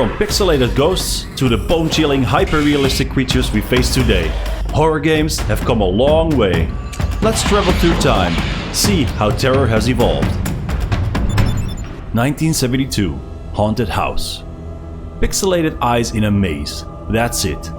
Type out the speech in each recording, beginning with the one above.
From pixelated ghosts to the bone-chilling, hyper-realistic creatures we face today, horror games have come a long way. Let's travel through time, see how terror has evolved. 1972, Haunted House. Pixelated eyes in a maze, that's it.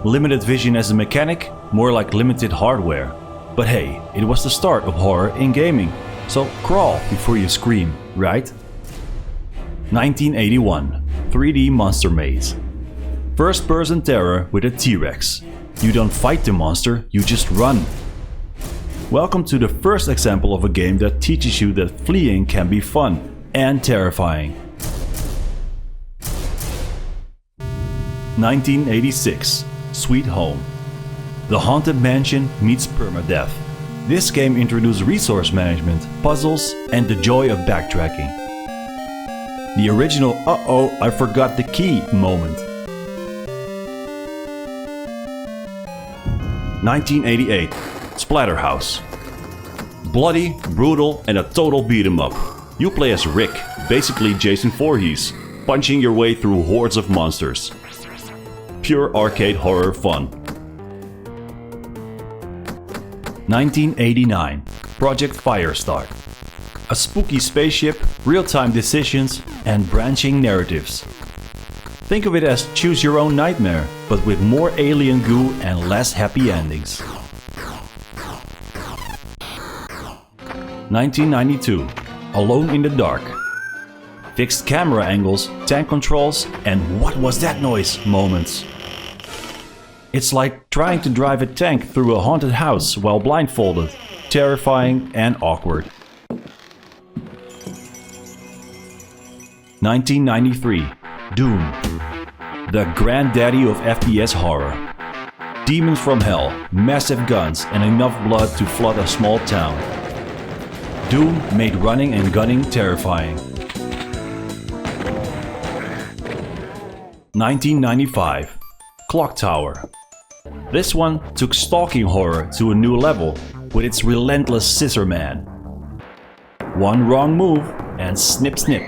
Limited vision as a mechanic, more like limited hardware. But hey, it was the start of horror in gaming, so crawl before you scream, right? 1981, 3D Monster Maze. First-person terror with a T-Rex. You don't fight the monster, you just run. Welcome to the first example of a game that teaches you that fleeing can be fun and terrifying. 1986, Sweet Home. The Haunted Mansion meets permadeath. This game introduced resource management, puzzles, and the joy of backtracking. The original "uh-oh, I forgot the key" moment. 1988, Splatterhouse. Bloody, brutal, and a total beat 'em up. You play as Rick, basically Jason Voorhees, punching your way through hordes of monsters. Pure arcade horror fun. 1989, Project Firestart. A spooky spaceship, real-time decisions, and branching narratives. Think of it as choose your own nightmare, but with more alien goo and less happy endings. 1992, Alone in the Dark. Fixed camera angles, tank controls, and "what was that noise" moments. It's like trying to drive a tank through a haunted house while blindfolded, terrifying and awkward. 1993, Doom. The granddaddy of FPS horror. Demons from hell, massive guns, and enough blood to flood a small town. Doom made running and gunning terrifying. 1995, Clock Tower. This one took stalking horror to a new level with its relentless scissor man. One wrong move and snip snip.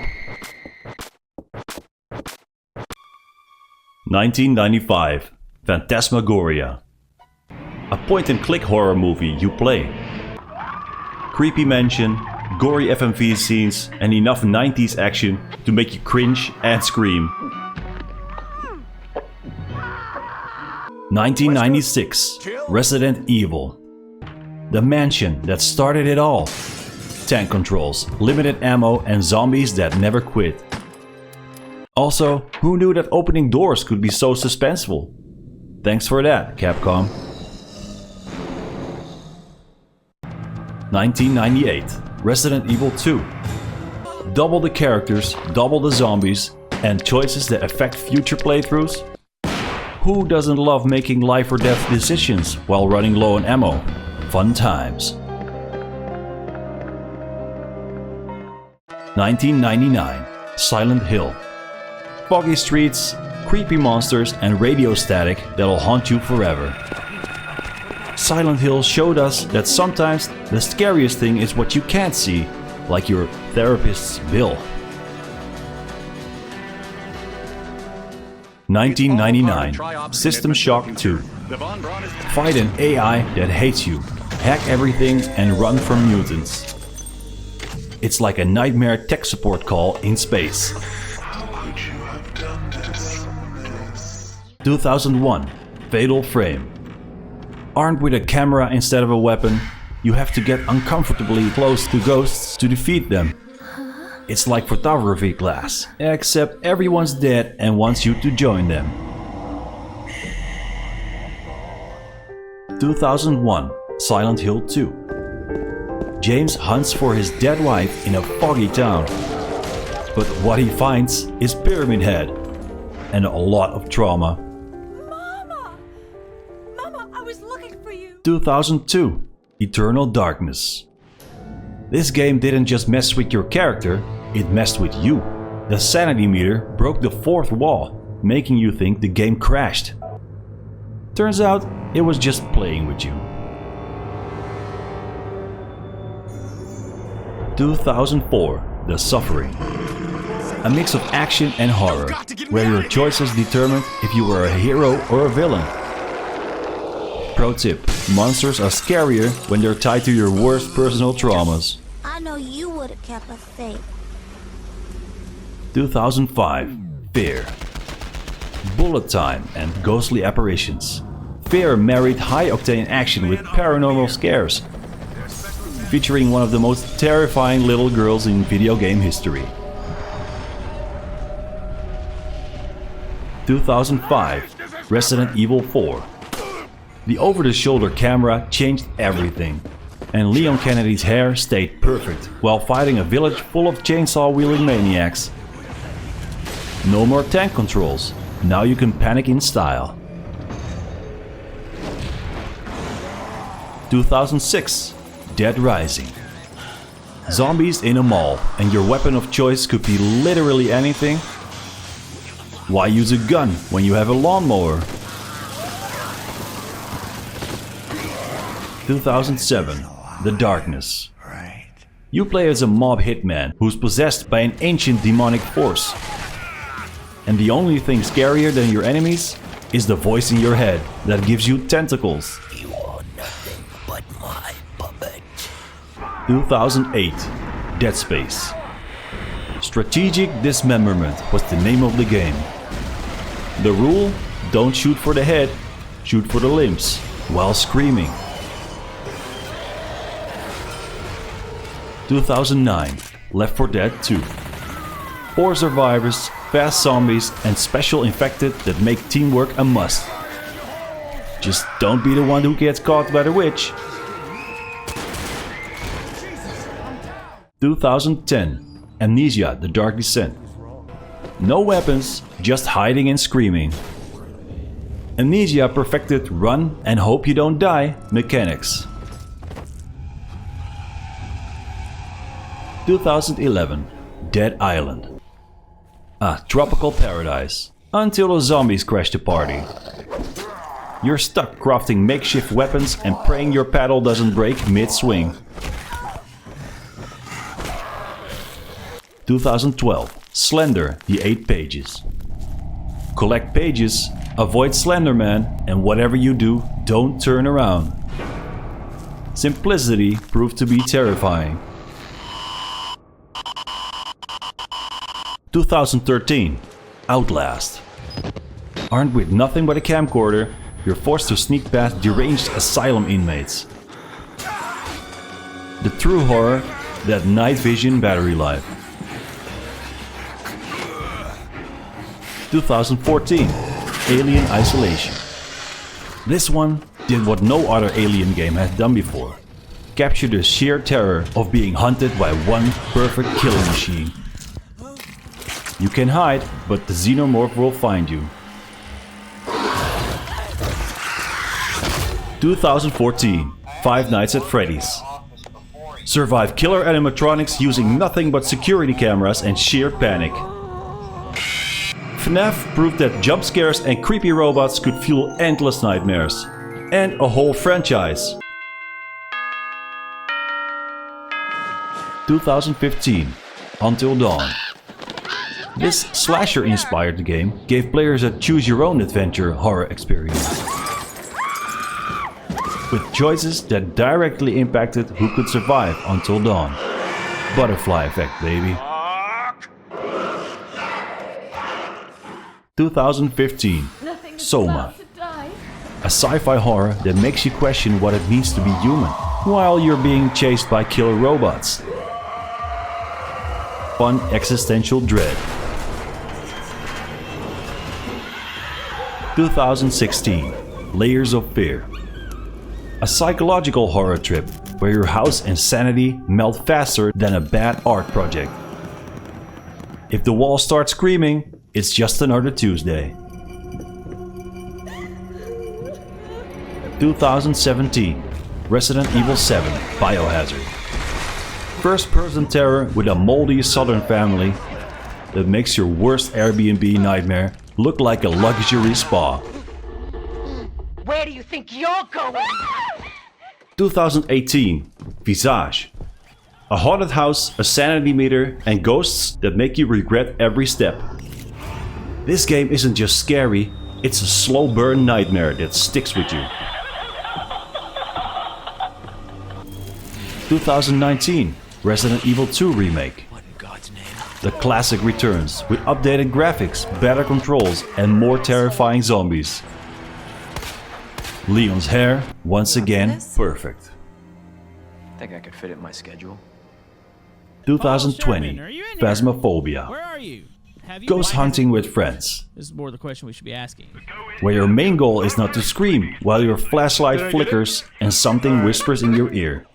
1995, Phantasmagoria. A point-and-click horror movie you play. Creepy mansion, gory FMV scenes, and enough 90s action to make you cringe and scream. 1996, Resident Evil. The mansion that started it all. Tank controls, limited ammo, and zombies that never quit. Also, who knew that opening doors could be so suspenseful? Thanks for that, Capcom. 1998, Resident Evil 2. Double the characters, double the zombies, and choices that affect future playthroughs? Who doesn't love making life or death decisions while running low on ammo? Fun times. 1999, Silent Hill. Foggy streets, creepy monsters, and radio static that'll haunt you forever. Silent Hill showed us that sometimes the scariest thing is what you can't see, like your therapist's bill. 1999, System Shock 2. Fight an AI that hates you, hack everything, and run from mutants. It's like a nightmare tech support call in space. 2001, Fatal Frame. Armed with a camera instead of a weapon, you have to get uncomfortably close to ghosts to defeat them. It's like photography class, except everyone's dead and wants you to join them. 2001, Silent Hill 2. James hunts for his dead wife in a foggy town. But what he finds is Pyramid Head and a lot of trauma. Mama, I was looking for you. 2002, Eternal Darkness. This game didn't just mess with your character, it messed with you. The sanity meter broke the fourth wall, making you think the game crashed. Turns out, it was just playing with you. 2004, The Suffering. A mix of action and horror, where your choices determine if you were a hero or a villain. Pro tip: monsters are scarier when they're tied to your worst personal traumas. I know you would have kept us safe. 2005, F.E.A.R. Bullet time and ghostly apparitions. F.E.A.R. married high-octane action with paranormal scares, featuring one of the most terrifying little girls in video game history. 2005, Resident Evil 4. The over-the-shoulder camera changed everything, and Leon Kennedy's hair stayed perfect while fighting a village full of chainsaw-wielding maniacs. No more tank controls, now you can panic in style. 2006, Dead Rising. Zombies in a mall, and your weapon of choice could be literally anything? Why use a gun when you have a lawnmower? 2007, The Darkness. You play as a mob hitman who's possessed by an ancient demonic force. And the only thing scarier than your enemies is the voice in your head that gives you tentacles. You are nothing but my puppet. 2008, Dead Space. Strategic Dismemberment was the name of the game. The rule: don't shoot for the head, shoot for the limbs, while screaming. 2009, Left 4 Dead 2. 4 survivors, fast zombies and special infected that make teamwork a must. Just don't be the one who gets caught by the witch. 2010, Amnesia: The Dark Descent. No weapons, just hiding and screaming. Amnesia perfected run and hope you don't die mechanics. 2011, Dead Island. A tropical paradise, until the zombies crash the party. You're stuck crafting makeshift weapons and praying your paddle doesn't break mid-swing. 2012, Slender: The 8 Pages. Collect pages, avoid Slenderman, and whatever you do, don't turn around. Simplicity proved to be terrifying. 2013, Outlast. Armed with nothing but a camcorder, you're forced to sneak past deranged asylum inmates. The true horror, that night vision battery life. 2014, Alien Isolation. This one did what no other Alien game has done before. Capture the sheer terror of being hunted by one perfect killing machine. You can hide, but the xenomorph will find you. 2014, Five Nights at Freddy's. Survive killer animatronics using nothing but security cameras and sheer panic. FNAF proved that jump scares and creepy robots could fuel endless nightmares. And a whole franchise. 2015, Until Dawn. This slasher-inspired game gave players a choose-your-own-adventure horror experience. With choices that directly impacted who could survive until dawn. Butterfly effect, baby. 2015, SOMA. A sci-fi horror that makes you question what it means to be human, while you're being chased by killer robots. Fun existential dread. 2016, Layers of Fear. A psychological horror trip where your house and sanity melt faster than a bad art project. If the walls start screaming, it's just another Tuesday. 2017, Resident Evil 7, Biohazard. First-person terror with a moldy southern family that makes your worst Airbnb nightmare look like a luxury spa. Where do you think you're going? 2018, Visage. A haunted house, a sanity meter, and ghosts that make you regret every step. This game isn't just scary, it's a slow burn nightmare that sticks with you. 2019, Resident Evil 2 Remake. What in God's name? The classic returns with updated graphics, better controls, and more terrifying zombies. Leon's hair, once again, perfect. Think I could fit it in my schedule? 2020, Sherman, are you in here? Phasmophobia. Where are you? Have you Ghost hunting with friends, This is more the question we should be asking. where your main goal is not to scream while your flashlight flickers and something whispers in your ear.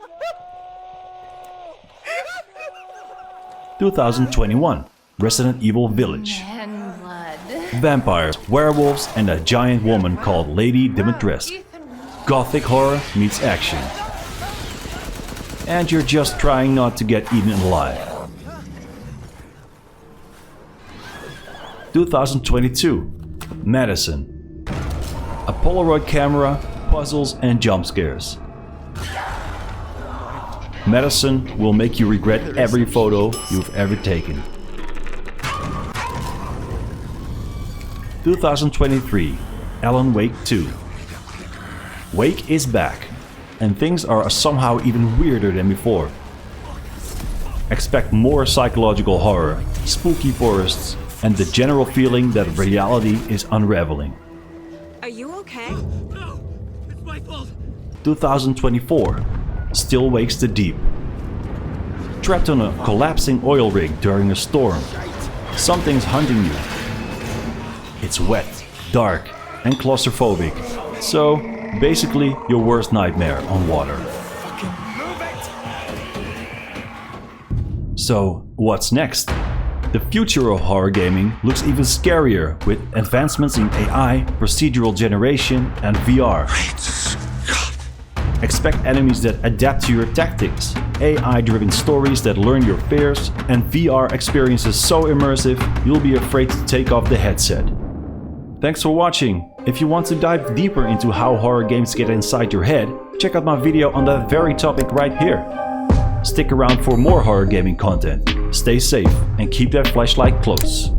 2021, Resident Evil Village. And blood. Vampires, werewolves, and a giant woman called Lady Dimitrescu. Gothic horror meets action. And you're just trying not to get eaten alive. 2022, MADiSON. A Polaroid camera, puzzles, and jump scares. MADiSON will make you regret every photo you've ever taken. 2023, Alan Wake 2. Wake is back, and things are somehow even weirder than before. Expect more psychological horror, spooky forests, and the general feeling that reality is unraveling. Are you okay? No! It's my fault! 2024, Still Wakes the Deep. Trapped on a collapsing oil rig during a storm, something's hunting you. It's wet, dark, and claustrophobic, so basically your worst nightmare on water. So what's next? The future of horror gaming looks even scarier with advancements in AI, procedural generation, and VR. Expect enemies that adapt to your tactics, AI-driven stories that learn your fears, and VR experiences so immersive you'll be afraid to take off the headset. Thanks for watching! If you want to dive deeper into how horror games get inside your head, check out my video on that very topic right here. Stick around for more horror gaming content. Stay safe and keep that flashlight close.